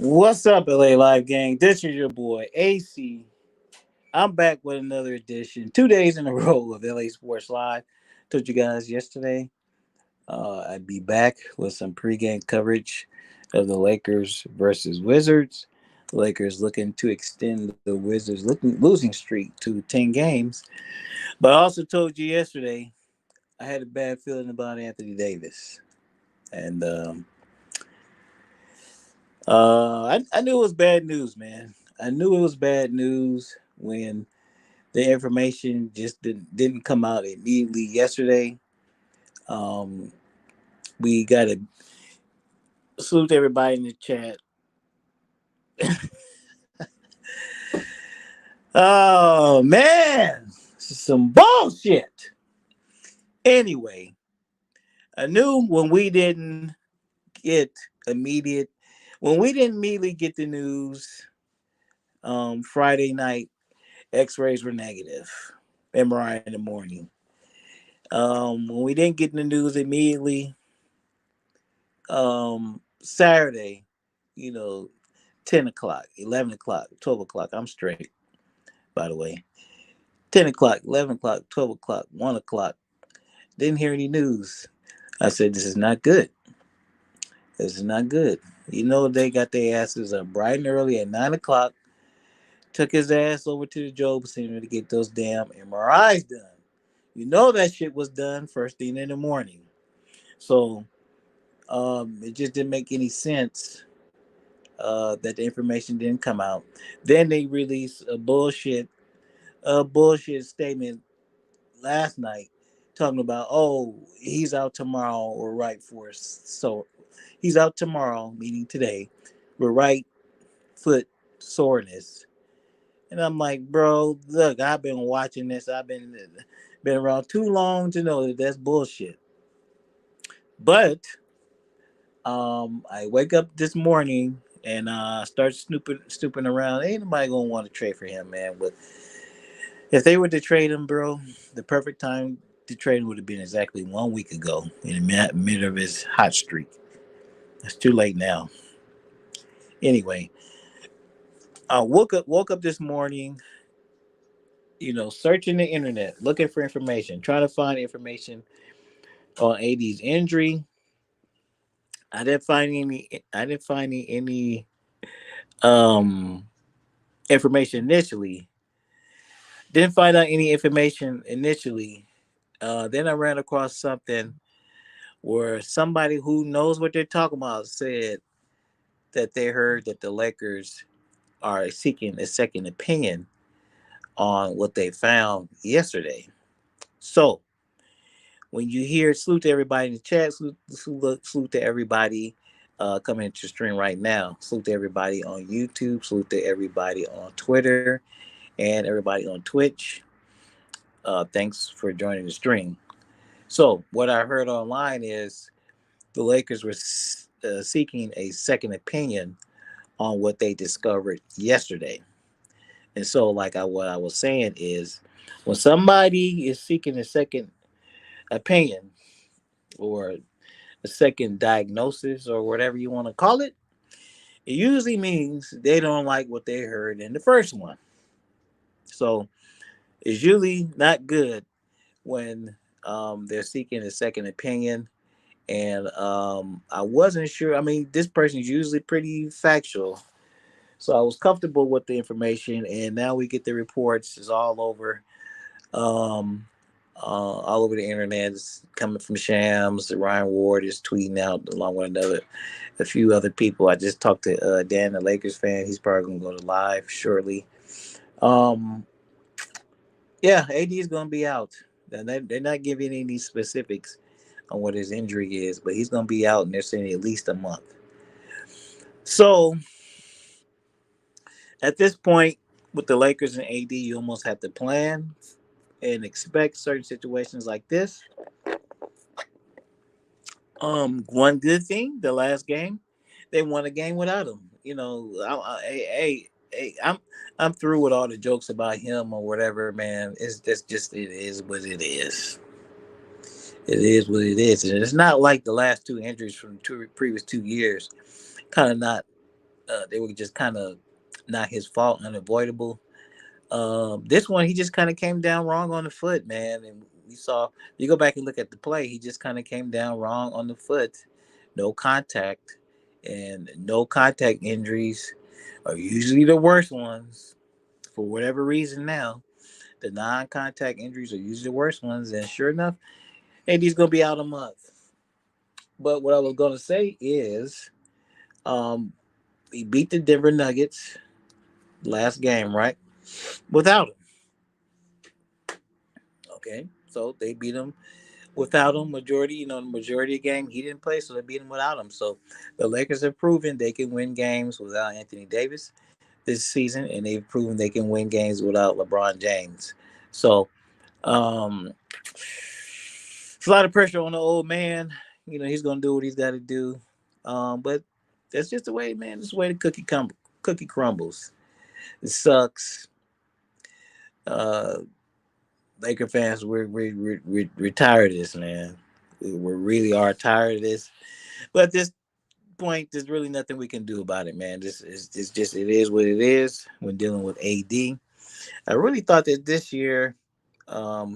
What's up, LA Live Gang? This is your boy AC. I'm back with another edition, 2 days in a row of LA Sports Live. Told you guys yesterday I'd be back with some pregame coverage of the Lakers versus Wizards. The Lakers looking to extend the Wizards losing streak to 10 games. But I also told you yesterday I had a bad feeling about Anthony Davis. And I knew it was bad news, man. I knew it was bad news when the information just didn't come out immediately yesterday. Um, we got to salute everybody in the chat. Oh, man. Some bullshit. Anyway, I knew get immediate, when we didn't immediately get the news Friday night, x rays were negative, MRI in the morning. When we didn't get the news immediately, Saturday, you know, 10 o'clock, 11 o'clock, 12 o'clock. I'm straight, by the way. 10 o'clock, 11 o'clock, 12 o'clock, 1 o'clock. Didn't hear any news. I said, this is not good. This is not good. They got their asses up bright and early at 9 o'clock. Took his ass over to the Job Center to get those damn MRIs done. That shit was done first thing in the morning. So it just didn't make any sense that the information didn't come out. Then they released a bullshit statement last night talking about, oh, he's out tomorrow or right for us. So he's out tomorrow, meaning today, with right foot soreness. And I'm like, bro, look, I've been watching this. I've been around too long to know that that's bullshit. But I wake up this morning and start snooping around. Ain't nobody gonna want to trade for him, man. But if they were to trade him, bro, the perfect time to trade him would have been exactly 1 week ago in the middle of his hot streak. It's too late now. Anyway, I woke up this morning, searching the internet, looking for information, trying to find information on AD's injury. I didn't find any um information initially. Didn't find out any information initially. Then I ran across something where somebody who knows what they're talking about said that they heard that the Lakers are seeking a second opinion on what they found yesterday. So when you hear salute to everybody in the chat, salute to everybody coming into the stream right now, salute to everybody on YouTube, salute to everybody on Twitter, and everybody on Twitch. Thanks for joining the stream. So what I heard online is the Lakers were seeking a second opinion on what they discovered yesterday. And so, what I was saying is, when somebody is seeking a second opinion or a second diagnosis or whatever you want to call it usually means they don't like what they heard in the first one. So it's usually not good when they're seeking a second opinion. And I wasn't sure. I mean, this person is usually pretty factual. So I was comfortable with the information. And now we get the reports. It's all over the internet. It's coming from Shams. Ryan Ward is tweeting out along with a few other people. I just talked to Dan, the Lakers fan. He's probably going to go to live shortly. Um, yeah, AD is going to be out. They're not giving any specifics on what his injury is, but he's going to be out, and they're saying at least a month. So at this point, with the Lakers and AD, you almost have to plan and expect certain situations like this. One good thing, the last game, they won a game without him. I'm through with all the jokes about him or whatever, man. It's just it is what it is. It is what it is, and it's not like the last two injuries from the previous 2 years. Kind of not. They were just kind of not his fault, unavoidable. This one, he just kind of came down wrong on the foot, man. And we saw, you go back and look at the play, he just kind of came down wrong on the foot. No contact, and no contact injuries are usually the worst ones for whatever reason now. The non contact injuries are usually the worst ones. And sure enough, AD's going to be out a month. But what I was going to say is um, he beat the Denver Nuggets last game, right? Without him. Okay. So they beat him without him majority, the majority of the game he didn't play, so they beat him without him. So the Lakers have proven they can win games without Anthony Davis this season, and they've proven they can win games without LeBron James. So it's a lot of pressure on the old man. He's gonna do what he's got to do. But that's just the way, man. That's the way the cookie crumbles. It sucks. Uh, Laker fans, we're tired of this, man. We really are tired of this. But at this point, there's really nothing we can do about it, man. This is it's just it is what it is when dealing with AD. I really thought that this year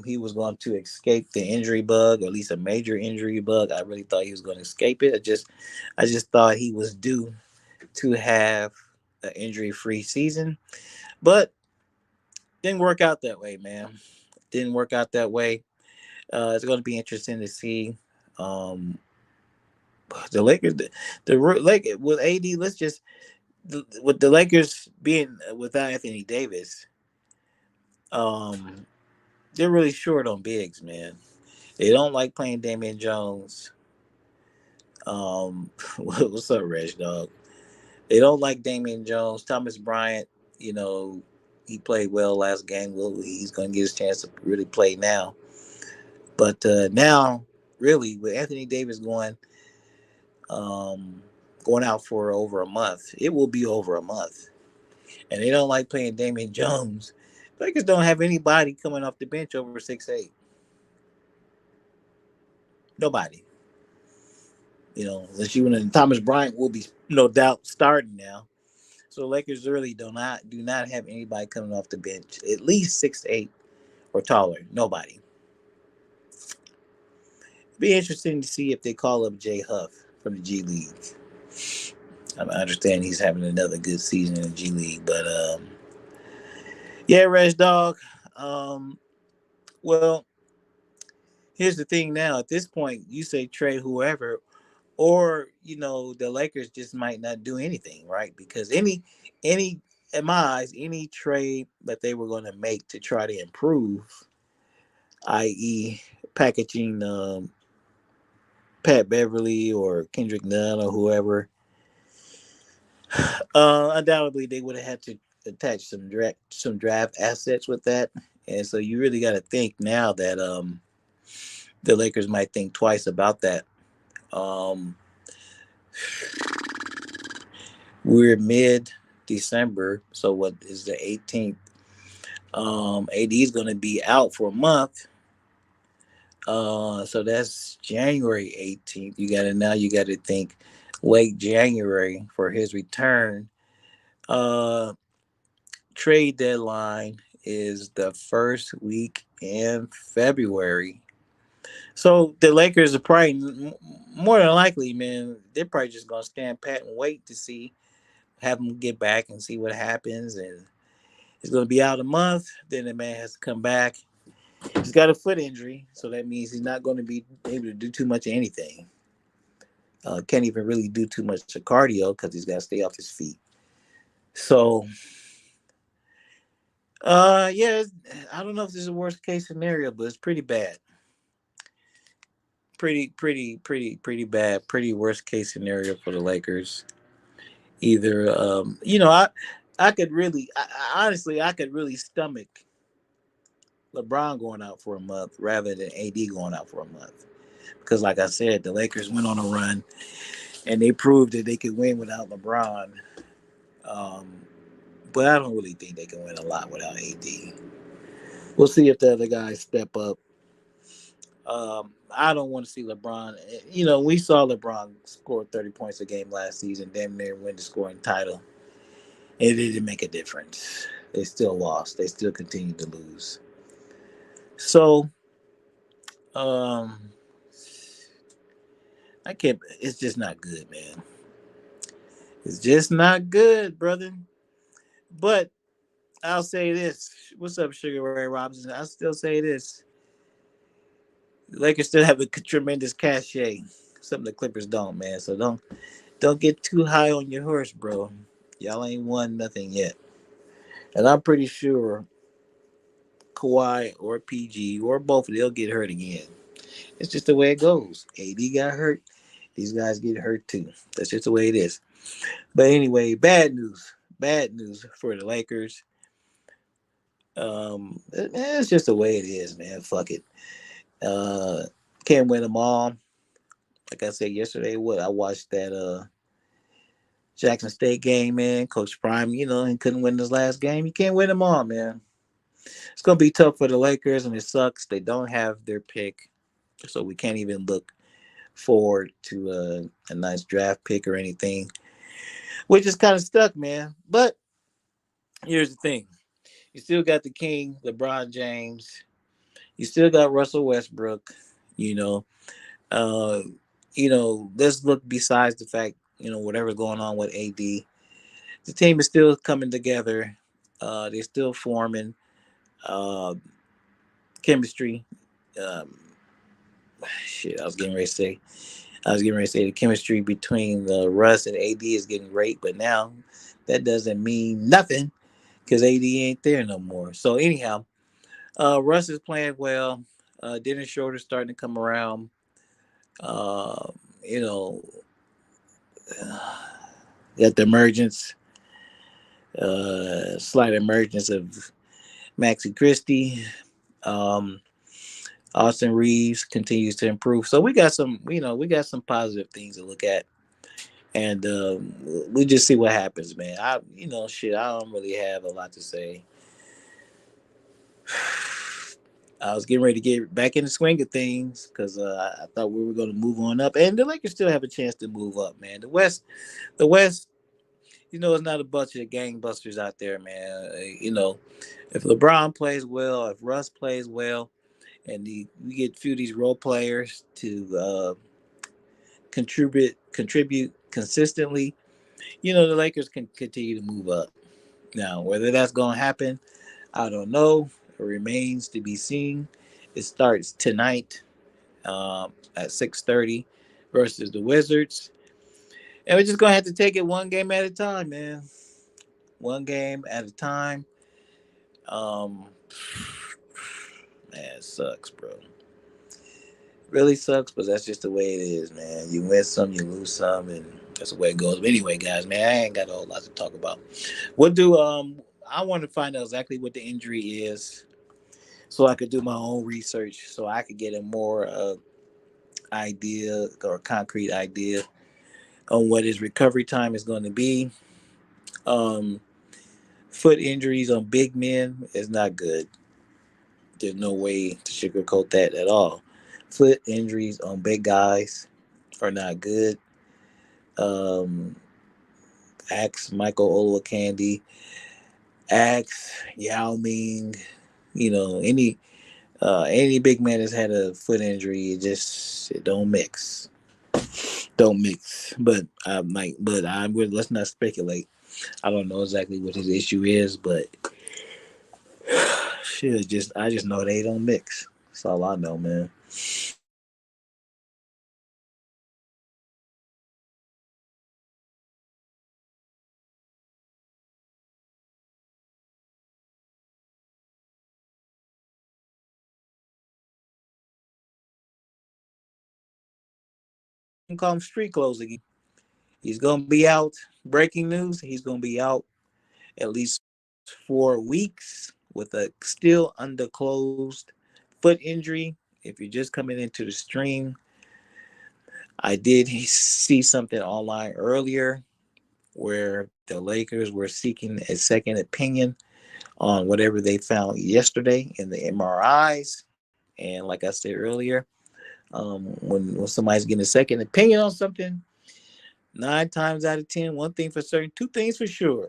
he was going to escape the injury bug, or at least a major injury bug. I really thought he was going to escape it. I just thought he was due to have an injury-free season, but didn't work out that way, man. Didn't work out that way. It's going to be interesting to see um, the Lakers, the like with AD. Let's just with the Lakers being without Anthony Davis, um, they're really short on bigs, man. They don't like playing Damian Jones. What's up, Reg Dog? They don't like Damian Jones. Thomas Bryant, you know, he played well last game. He's going to get his chance to really play now. But now, really, with Anthony Davis um, going out for over a month, it will be over a month. And they don't like playing Damian Jones. Lakers don't have anybody coming off the bench over 6'8". Nobody. Unless you and Thomas Bryant will be no doubt starting now. So Lakers really do not have anybody coming off the bench at least 6'8" or taller. Nobody. Be interesting to see if they call up Jay Huff from the G League. I understand he's having another good season in the G League, but yeah, Reg Dog. Um, well, here's the thing. Now at this point, you say trade whoever, or the Lakers just might not do anything, right? Because any in my eyes, any trade that they were going to make to try to improve, i.e., packaging Pat Beverly or Kendrick Nunn or whoever, undoubtedly they would have had to attach some draft assets with that. And so you really got to think now that the Lakers might think twice about that. Um, we're mid December, so what is the 18th? AD is going to be out for a month. So that's January 18th. You got to think late January for his return. Uh, Trade deadline is the first week in February. So the Lakers are probably more than likely, man. They're probably just gonna stand pat and wait to see, have him get back and see what happens. And he's gonna be out a month. Then the man has to come back. He's got a foot injury, so that means he's not going to be able to do too much of anything. Can't even really do too much of cardio because he's got to stay off his feet. So, yeah, I don't know if this is a worst case scenario, but it's pretty bad. Pretty bad. Pretty worst case scenario for the Lakers. Either, I could really, honestly, I could really stomach LeBron going out for a month rather than AD going out for a month. Because, like I said, the Lakers went on a run and they proved that they could win without LeBron. Um, but I don't really think they can win a lot without AD. We'll see if the other guys step up. I don't want to see LeBron. You know, we saw LeBron score 30 points a game last season, damn near win the scoring title. It didn't make a difference. They still lost. They still continue to lose. So, um, I can't. It's just not good, man. It's just not good, brother. But I'll say this. What's up, Sugar Ray Robinson? I'll still say this. The Lakers still have a tremendous cachet. Something the Clippers don't, man. So don't get too high on your horse, bro. Y'all ain't won nothing yet. And I'm pretty sure Kawhi or PG or both they'll get hurt again. It's just the way it goes. AD got hurt. These guys get hurt too. That's just the way it is. But anyway, bad news. Bad news for the Lakers. It's just the way it is, man. Fuck it. Uh, can't win them all. Like I said yesterday, what I watched that Jackson State game, man. Coach Prime, you know, he couldn't win his last game. You can't win them all, man. It's gonna be tough for the Lakers, and it sucks. They don't have their pick, so we can't even look forward to a nice draft pick or anything, which is kind of stuck, man. But here's the thing: you still got the King, LeBron James. You still got Russell Westbrook. You know, uh, let's look besides the fact, whatever's going on with AD. The team is still coming together. They're still forming uh, chemistry. Um, shit, I was getting ready to say the chemistry between Russ and AD is getting great, but now that doesn't mean nothing because AD ain't there no more. So anyhow, Russ is playing well. Dennis Schroeder's starting to come around. Uh, you know, got the slight emergence of Maxi Christie. Um, Austin Reeves continues to improve. So we got some positive things to look at, and we just see what happens, man. Shit, I don't really have a lot to say. I was getting ready to get back in the swing of things because I thought we were going to move on up, and the Lakers still have a chance to move up, man. The West, it's not a bunch of gangbusters out there, man. If LeBron plays well, if Russ plays well, and we get a few of these role players to contribute consistently, the Lakers can continue to move up. Now, whether that's going to happen, I don't know. It remains to be seen. It starts tonight at 6:30 versus the Wizards, and we're just gonna have to take it one game at a time, man. One game at a time. Um, man, it sucks, bro. Really sucks, but that's just the way it is, man. You win some, you lose some, and that's the way it goes. But anyway, guys, man, I ain't got a whole lot to talk about. What do I want to find out exactly what the injury is, so I could do my own research, so I could get a more idea or concrete idea on what his recovery time is going to be. Um, Foot injuries on big men is not good. There's no way to sugarcoat that at all. Foot injuries on big guys are not good. Um, Axe Michael Olowokandi, Axe Yao Ming, any big man that's had a foot injury, it don't mix, don't mix. But I might, but I would let's not speculate. I don't know exactly what his issue is, but shit, just I just know they don't mix. That's all I know, man. Call him street clothes again. He's gonna be out. Breaking news: he's gonna be out at least 4 weeks with a still undisclosed foot injury. If you're just coming into the stream, I did see something online earlier where the Lakers were seeking a second opinion on whatever they found yesterday in the MRIs. And like I said earlier, When somebody's getting a second opinion on something, 9 times out of 10, one thing for certain, two things for sure,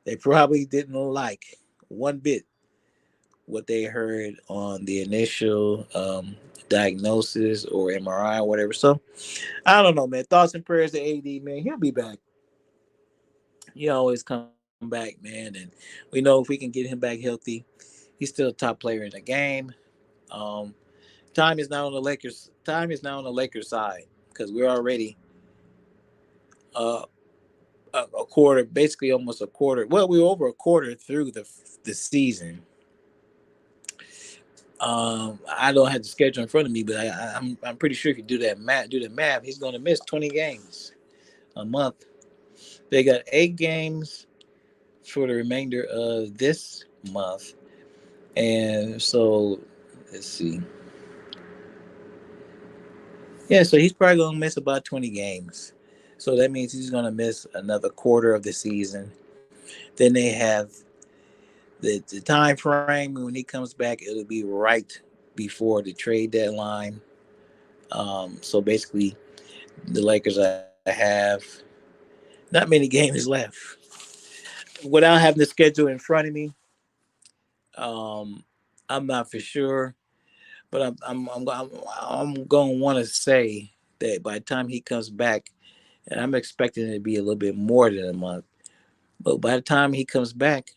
they probably didn't like one bit what they heard on the initial diagnosis or MRI or whatever. So I don't know, man. Thoughts and prayers to AD, man. He'll be back. He always come back, man. And we know if we can get him back healthy, he's still a top player in the game. Um, time is now on the Lakers. Time is now on the Lakers side because we're already uh, a quarter, basically almost a quarter. Well, we're over a quarter through the season. I don't have the schedule in front of me, but I'm pretty sure if you do the math, he's going to miss 20 games a month. They got 8 games for the remainder of this month, and so let's see. Yeah, so he's probably going to miss about 20 games. So that means he's going to miss another quarter of the season. Then they have the time frame when he comes back. It'll be right before the trade deadline. So basically, the Lakers have not many games left. Without having the schedule in front of me, um, I'm not for sure, but I'm going to want to say that by the time he comes back, and I'm expecting it to be a little bit more than a month, but by the time he comes back,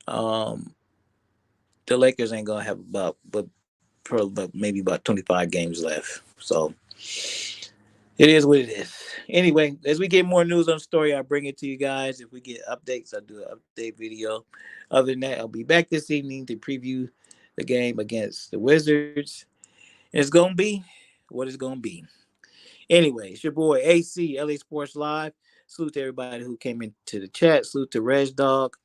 um, the Lakers ain't gonna have but maybe about 25 games left. So it is what it is. Anyway, as we get more news on the story, I'll bring it to you guys. If we get updates, I'll do an update video. Other than that, I'll be back this evening to preview the game against the Wizards. And it's gonna be what it's gonna be. Anyway, it's your boy AC, LA Sports Live. Salute to everybody who came into the chat. Salute to Reg Dog.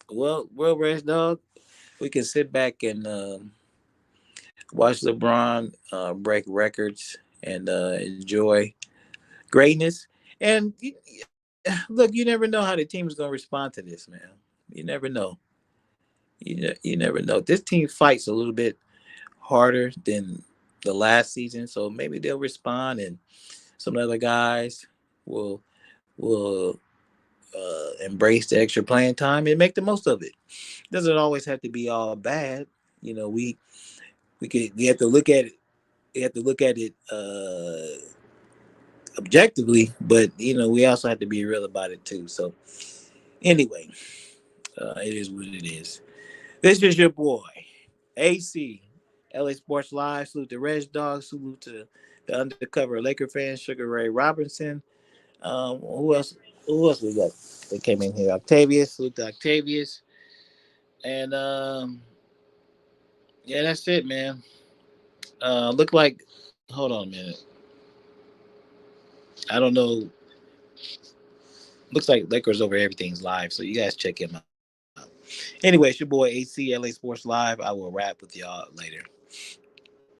Well, Reg Dog, we can sit back and watch LeBron break records and enjoy greatness. And look, you never know how the team is going to respond to this, man. You never know. You never know. This team fights a little bit harder than the last season, so maybe they'll respond, and some other guys will will embrace the extra playing time and make the most of it. Doesn't always have to be all bad. You know, we have to look at it. We have to look at it objectively, but we also have to be real about it too. So anyway, it is what it is. This is your boy, AC, LA Sports Live. Salute to Reg Dog. Salute to the undercover Laker fan, Sugar Ray Robinson. Who else? Who else we got? They came in here. Octavius. Salute to Octavius. And yeah, that's it, man. Look like. Hold on a minute. I don't know. Looks like Lakers over everything's live, so you guys check him out. Anyway, it's your boy AC LA Sports Live. I will rap with y'all later.